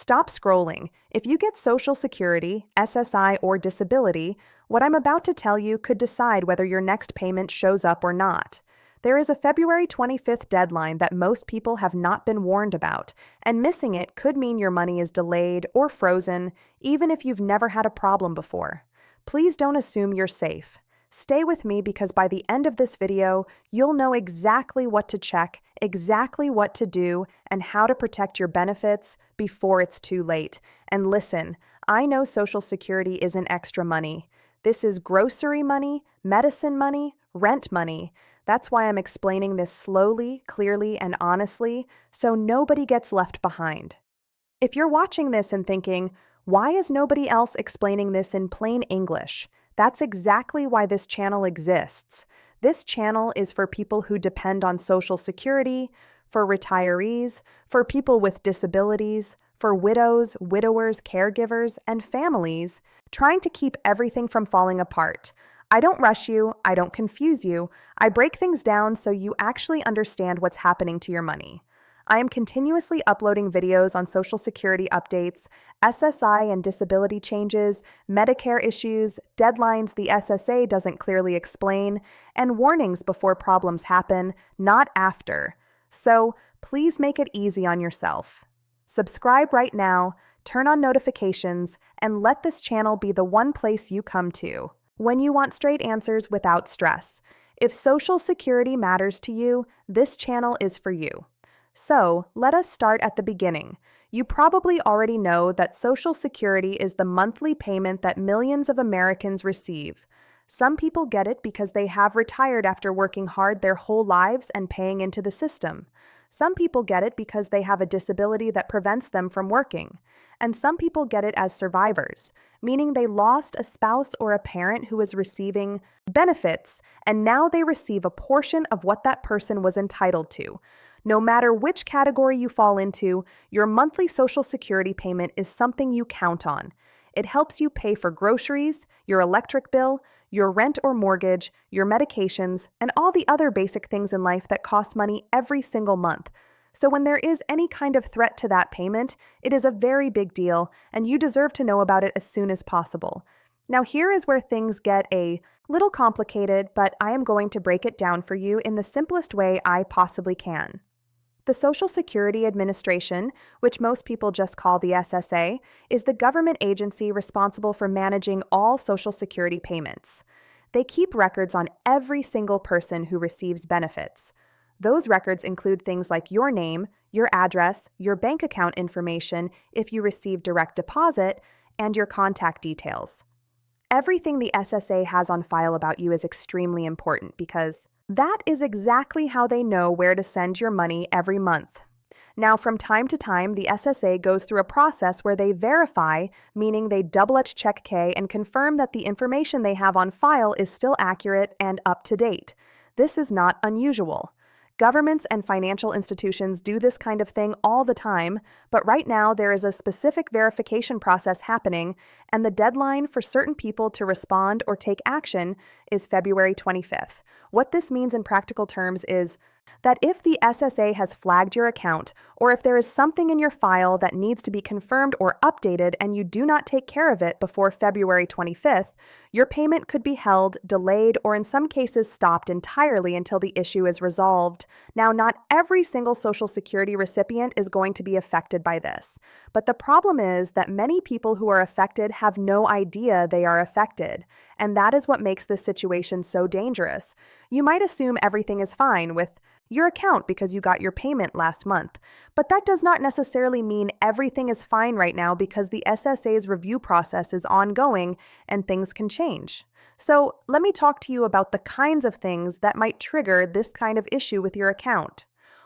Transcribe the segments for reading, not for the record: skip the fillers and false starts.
Stop scrolling. If you get Social Security, SSI, or disability, what I'm about to tell you could decide whether your next payment shows up or not. There is a February 25th deadline that most people have not been warned about, and missing it could mean your money is delayed or frozen, even if you've never had a problem before. Please don't assume you're safe. Stay with me because by the end of this video, you'll know exactly what to check, exactly what to do, and how to protect your benefits before it's too late. And listen, I know Social Security isn't extra money. This is grocery money, medicine money, rent money. That's why I'm explaining this slowly, clearly, and honestly, so nobody gets left behind. If you're watching this and thinking, why is nobody else explaining this in plain English? That's exactly why this channel exists. This channel is for people who depend on Social Security, for retirees, for people with disabilities, for widows, widowers, caregivers, and families, trying to keep everything from falling apart. I don't rush you, I don't confuse you, I break things down so you actually understand what's happening to your money. I am continuously uploading videos on Social Security updates, SSI and disability changes, Medicare issues, deadlines the SSA doesn't clearly explain, and warnings before problems happen, not after. So please make it easy on yourself. Subscribe right now, turn on notifications, and let this channel be the one place you come to when you want straight answers without stress. If Social Security matters to you, this channel is for you. So, let us start at the beginning. You probably already know that Social Security is the monthly payment that millions of Americans receive. Some people get it because they have retired after working hard their whole lives and paying into the system. Some people get it because they have a disability that prevents them from working. And some people get it as survivors, meaning they lost a spouse or a parent who was receiving benefits, and now they receive a portion of what that person was entitled to. No matter which category you fall into, your monthly Social Security payment is something you count on. It helps you pay for groceries, your electric bill, your rent or mortgage, your medications, and all the other basic things in life that cost money every single month. So when there is any kind of threat to that payment, it is a very big deal, and you deserve to know about it as soon as possible. Now here is where things get a little complicated, but I am going to break it down for you in the simplest way I possibly can. The Social Security Administration, which most people just call the SSA, is the government agency responsible for managing all Social Security payments. They keep records on every single person who receives benefits. Those records include things like your name, your address, your bank account information if you receive direct deposit, and your contact details. Everything the SSA has on file about you is extremely important because that is exactly how they know where to send your money every month. Now, from time to time, the SSA goes through a process where they verify, meaning they double-check and confirm that the information they have on file is still accurate and up to date. This is not unusual. Governments and financial institutions do this kind of thing all the time, but right now there is a specific verification process happening, and the deadline for certain people to respond or take action is February 25th. What this means in practical terms is that if the SSA has flagged your account, or if there is something in your file that needs to be confirmed or updated and you do not take care of it before February 25th, your payment could be held, delayed, or in some cases stopped entirely until the issue is resolved. Now, not every single Social Security recipient is going to be affected by this, but the problem is that many people who are affected have no idea they are affected, and that is what makes this situation so dangerous. You might assume everything is fine with your account because you got your payment last month. But that does not necessarily mean everything is fine right now because the SSA's review process is ongoing and things can change. So let me talk to you about the kinds of things that might trigger this kind of issue with your account.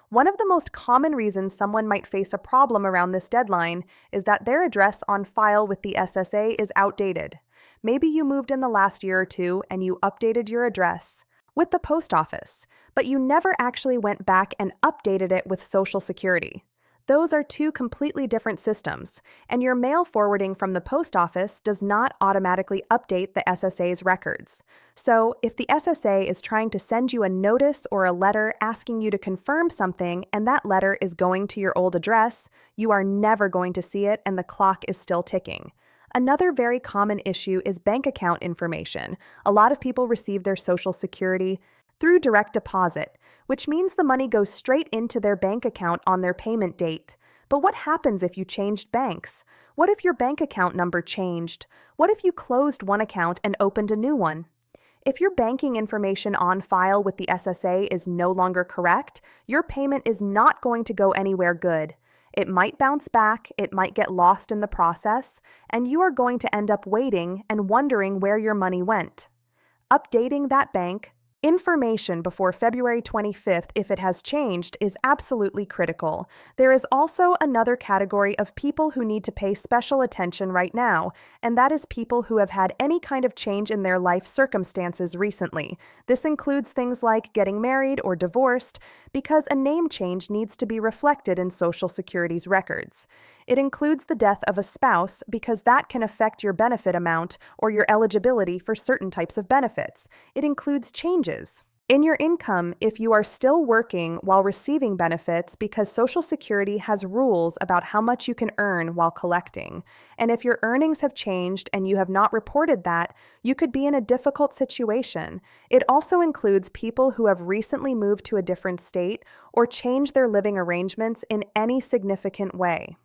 One of the most common reasons someone might face a problem around this deadline is that their address on file with the SSA is outdated. Maybe you moved in the last year or two and you updated your address with the post office, but you never actually went back and updated it with Social Security. Those are two completely different systems, and your mail forwarding from the post office does not automatically update the SSA's records. So, if the SSA is trying to send you a notice or a letter asking you to confirm something and that letter is going to your old address, you are never going to see it and the clock is still ticking. Another very common issue is bank account information. A lot of people receive their Social Security through direct deposit, which means the money goes straight into their bank account on their payment date. But what happens if you changed banks? What if your bank account number changed? What if you closed one account and opened a new one? If your banking information on file with the SSA is no longer correct, your payment is not going to go anywhere good. It might bounce back, it might get lost in the process, and you are going to end up waiting and wondering where your money went. Updating that bank information before February 25th, if it has changed, is absolutely critical. There is also another category of people who need to pay special attention right now, and that is people who have had any kind of change in their life circumstances recently. This includes things like getting married or divorced, because a name change needs to be reflected in Social Security's records. It includes the death of a spouse because that can affect your benefit amount or your eligibility for certain types of benefits. It includes changes in your income if you are still working while receiving benefits because Social Security has rules about how much you can earn while collecting. And if your earnings have changed and you have not reported that, you could be in a difficult situation. It also includes people who have recently moved to a different state or changed their living arrangements in any significant way.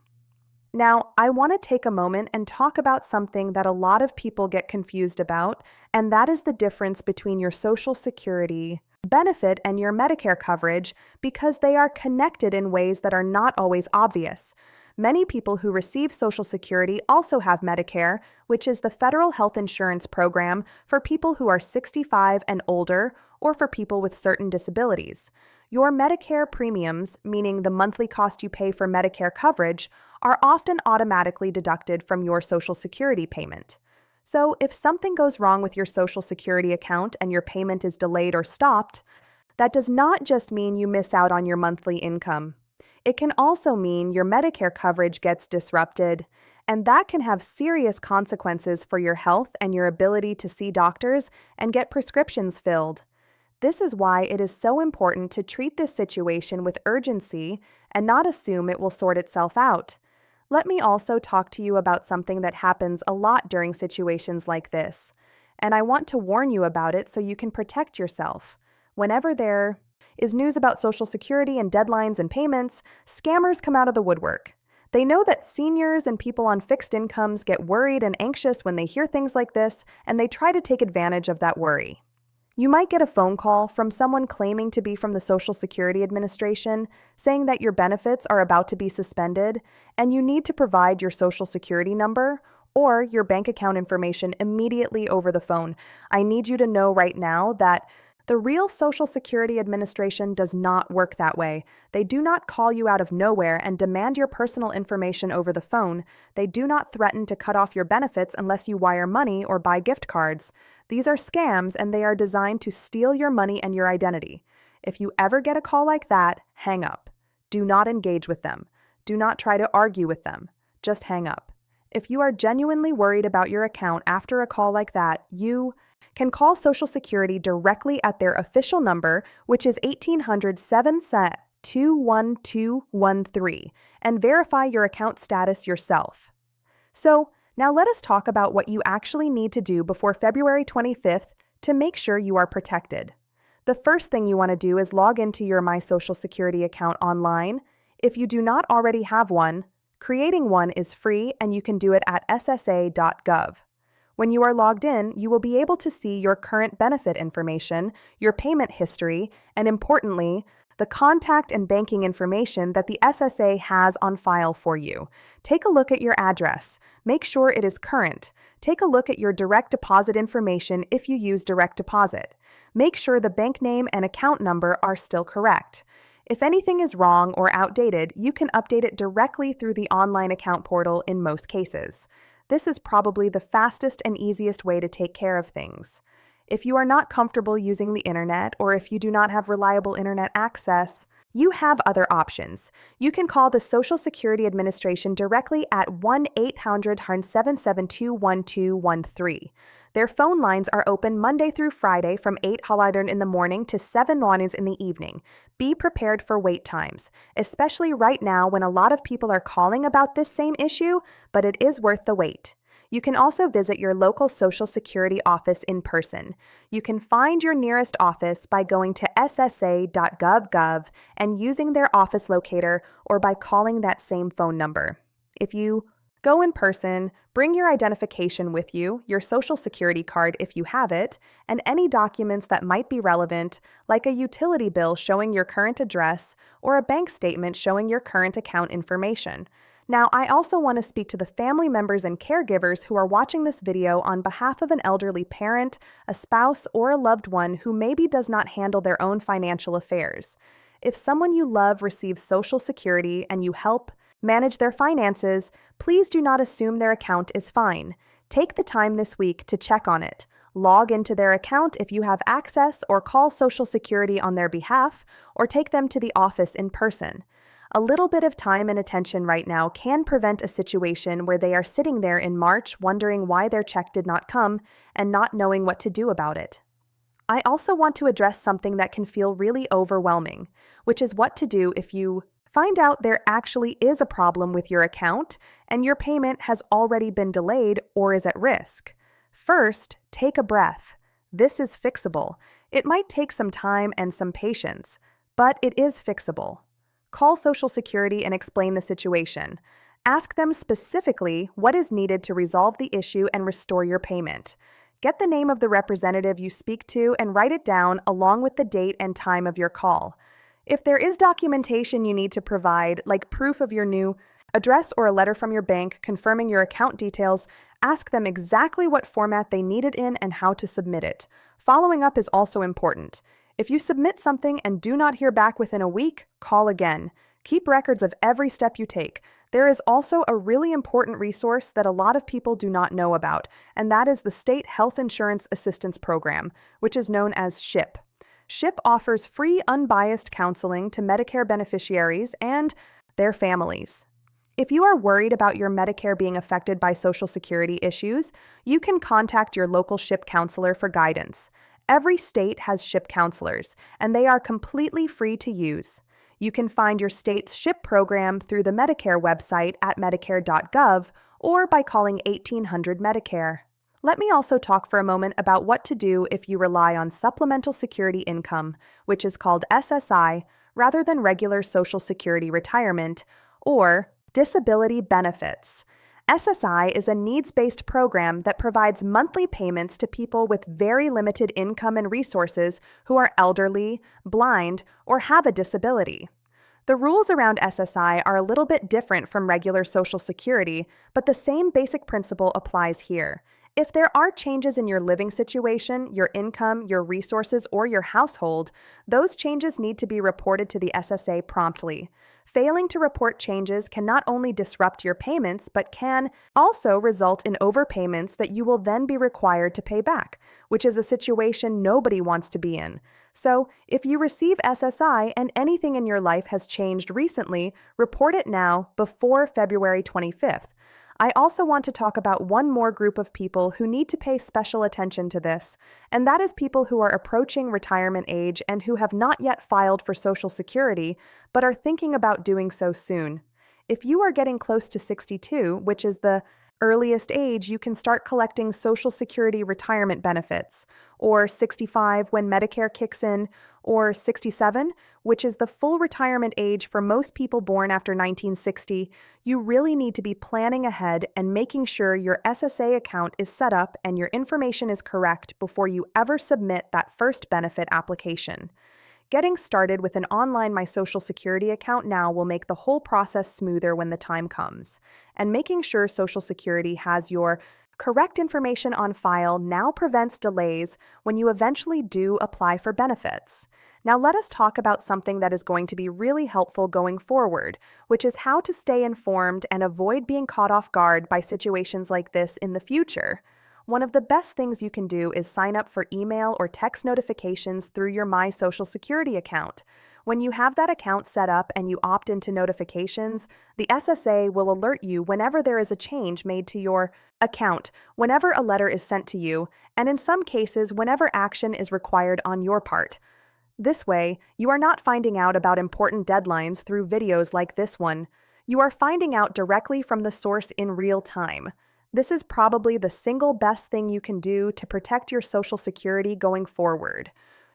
Now, I want to take a moment and talk about something that a lot of people get confused about, and that is the difference between your Social Security benefit and your Medicare coverage because they are connected in ways that are not always obvious. Many people who receive Social Security also have Medicare, which is the federal health insurance program for people who are 65 and older or for people with certain disabilities. Your Medicare premiums, meaning the monthly cost you pay for Medicare coverage, are often automatically deducted from your Social Security payment. So if something goes wrong with your Social Security account and your payment is delayed or stopped, that does not just mean you miss out on your monthly income. It can also mean your Medicare coverage gets disrupted, and that can have serious consequences for your health and your ability to see doctors and get prescriptions filled. This is why it is so important to treat this situation with urgency and not assume it will sort itself out. Let me also talk to you about something that happens a lot during situations like this, and I want to warn you about it so you can protect yourself. Whenever there is news about Social Security and deadlines and payments, scammers come out of the woodwork. They know that seniors and people on fixed incomes get worried and anxious when they hear things like this, and they try to take advantage of that worry. You might get a phone call from someone claiming to be from the Social Security Administration, saying that your benefits are about to be suspended, and you need to provide your Social Security number or your bank account information immediately over the phone. I need you to know right now that the real Social Security Administration does not work that way. They do not call you out of nowhere and demand your personal information over the phone. They do not threaten to cut off your benefits unless you wire money or buy gift cards. These are scams, and they are designed to steal your money and your identity. If you ever get a call like that, hang up. Do not engage with them. Do not try to argue with them. Just hang up. If you are genuinely worried about your account after a call like that, you can call Social Security directly at their official number, which is 1-800-7-21213, and verify your account status yourself. So, now let us talk about what you actually need to do before February 25th to make sure you are protected. The first thing you want to do is log into your My Social Security account online. If you do not already have one, creating one is free and you can do it at ssa.gov. When you are logged in, you will be able to see your current benefit information, your payment history, and importantly, the contact and banking information that the SSA has on file for you. Take a look at your address. Make sure it is current. Take a look at your direct deposit information if you use direct deposit. Make sure the bank name and account number are still correct. If anything is wrong or outdated, you can update it directly through the online account portal in most cases. This is probably the fastest and easiest way to take care of things. If you are not comfortable using the internet or if you do not have reliable internet access, You have other options. You can call the Social Security Administration directly at 1-800-772-1213. Their phone lines are open Monday through Friday from 8 in the morning to 7 in the evening. Be prepared for wait times, especially right now when a lot of people are calling about this same issue, but it is worth the wait. You can also visit your local Social Security office in person. You can find your nearest office by going to ssa.gov and using their office locator or by calling that same phone number. If you go in person, bring your identification with you, your Social Security card if you have it, and any documents that might be relevant, like a utility bill showing your current address or a bank statement showing your current account information. Now, I also want to speak to the family members and caregivers who are watching this video on behalf of an elderly parent, a spouse, or a loved one who maybe does not handle their own financial affairs. If someone you love receives Social Security and you help manage their finances, please do not assume their account is fine. Take the time this week to check on it. Log into their account if you have access, or call Social Security on their behalf, or take them to the office in person. A little bit of time and attention right now can prevent a situation where they are sitting there in March wondering why their check did not come and not knowing what to do about it. I also want to address something that can feel really overwhelming, which is what to do if you find out there actually is a problem with your account and your payment has already been delayed or is at risk. First, take a breath. This is fixable. It might take some time and some patience, but it is fixable. Call Social Security and explain the situation. Ask them specifically what is needed to resolve the issue and restore your payment. Get the name of the representative you speak to and write it down along with the date and time of your call. If there is documentation you need to provide, like proof of your new address or a letter from your bank confirming your account details, ask them exactly what format they need it in and how to submit it. Following up is also important. If you submit something and do not hear back within a week, call again. Keep records of every step you take. There is also a really important resource that a lot of people do not know about, and that is the State Health Insurance Assistance Program, which is known as SHIP. SHIP offers free, unbiased counseling to Medicare beneficiaries and their families. If you are worried about your Medicare being affected by Social Security issues, you can contact your local SHIP counselor for guidance. Every state has SHIP counselors, and they are completely free to use. You can find your state's SHIP program through the Medicare website at medicare.gov or by calling 1800-MEDICARE. Let me also talk for a moment about what to do if you rely on supplemental security income, which is called SSI, rather than regular Social Security retirement, or disability benefits. SSI is a needs-based program that provides monthly payments to people with very limited income and resources who are elderly, blind, or have a disability. The rules around SSI are a little bit different from regular Social Security, but the same basic principle applies here. If there are changes in your living situation, your income, your resources, or your household, those changes need to be reported to the SSA promptly. Failing to report changes can not only disrupt your payments, but can also result in overpayments that you will then be required to pay back, which is a situation nobody wants to be in. So, if you receive SSI and anything in your life has changed recently, report it now before February 25th. I also want to talk about one more group of people who need to pay special attention to this, and that is people who are approaching retirement age and who have not yet filed for Social Security, but are thinking about doing so soon. If you are getting close to 62, which is the earliest age you can start collecting Social Security retirement benefits, or 65 when Medicare kicks in, or 67, which is the full retirement age for most people born after 1960, you really need to be planning ahead and making sure your SSA account is set up and your information is correct before you ever submit that first benefit application. Getting started with an online My Social Security account now will make the whole process smoother when the time comes. And making sure Social Security has your correct information on file now prevents delays when you eventually do apply for benefits. Now let us talk about something that is going to be really helpful going forward, which is how to stay informed and avoid being caught off guard by situations like this in the future. One of the best things you can do is sign up for email or text notifications through your My Social Security account. When you have that account set up and you opt into notifications, the SSA will alert you whenever there is a change made to your account, whenever a letter is sent to you, and in some cases, whenever action is required on your part. This way, you are not finding out about important deadlines through videos like this one. You are finding out directly from the source in real time. This is probably the single best thing you can do to protect your Social Security going forward.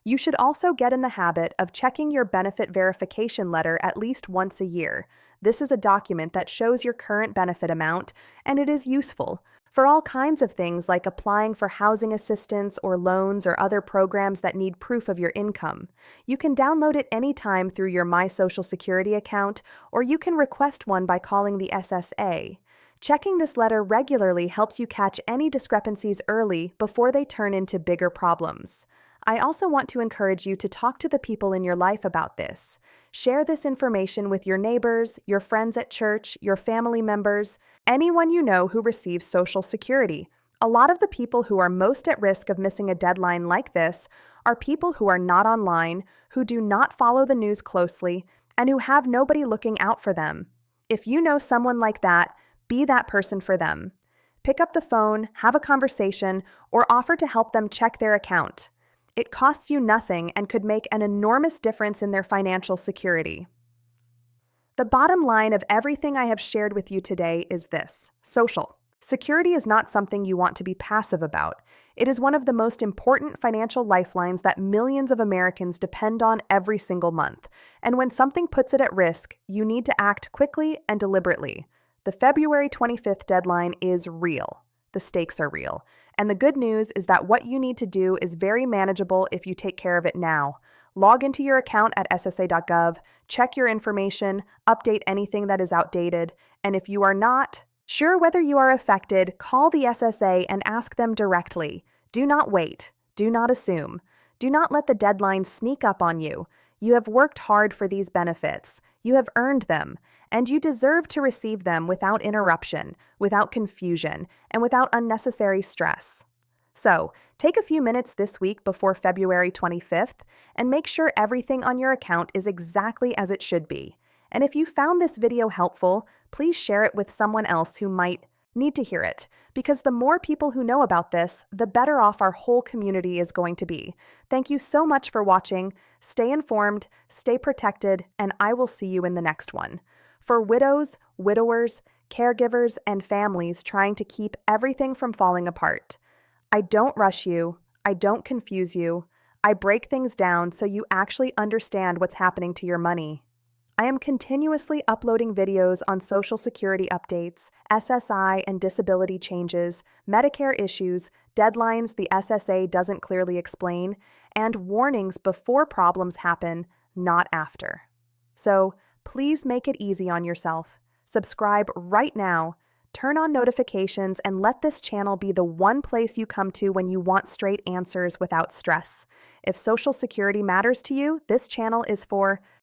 You should also get in the habit of checking your benefit verification letter at least once a year. This is a document that shows your current benefit amount, and it is useful for all kinds of things like applying for housing assistance or loans or other programs that need proof of your income. You can download it anytime through your My Social Security account, or you can request one by calling the SSA. Checking this letter regularly helps you catch any discrepancies early before they turn into bigger problems. I also want to encourage you to talk to the people in your life about this. Share this information with your neighbors, your friends at church, your family members, anyone you know who receives Social Security. A lot of the people who are most at risk of missing a deadline like this are people who are not online, who do not follow the news closely, and who have nobody looking out for them. If you know someone like that, be that person for them. Pick up the phone, have a conversation, or offer to help them check their account. It costs you nothing and could make an enormous difference in their financial security. The bottom line of everything I have shared with you today is this: Social Security is not something you want to be passive about. It is one of the most important financial lifelines that millions of Americans depend on every single month. And when something puts it at risk, you need to act quickly and deliberately. The February 25th deadline is real. The stakes are real. And the good news is that what you need to do is very manageable if you take care of it now. Log into your account at ssa.gov, check your information, update anything that is outdated, and if you are not sure whether you are affected, call the SSA and ask them directly. Do not wait. Do not assume. Do not let the deadline sneak up on you. You have worked hard for these benefits. You have earned them, and you deserve to receive them without interruption, without confusion, and without unnecessary stress. So, take a few minutes this week before February 25th and make sure everything on your account is exactly as it should be. And if you found this video helpful, please share it with someone else who might need to hear it, because the more people who know about this, the better off our whole community is going to be. Thank you so much for watching. Stay informed, stay protected, and I will see you in the next one. For widows, widowers, caregivers, and families trying to keep everything from falling apart, I don't rush you, I don't confuse you, I break things down so you actually understand what's happening to your money. I am continuously uploading videos on Social Security updates, SSI and disability changes, Medicare issues, deadlines the SSA doesn't clearly explain, and warnings before problems happen, not after. So please make it easy on yourself. Subscribe right now, turn on notifications, and let this channel be the one place you come to when you want straight answers without stress. If Social Security matters to you, this channel is for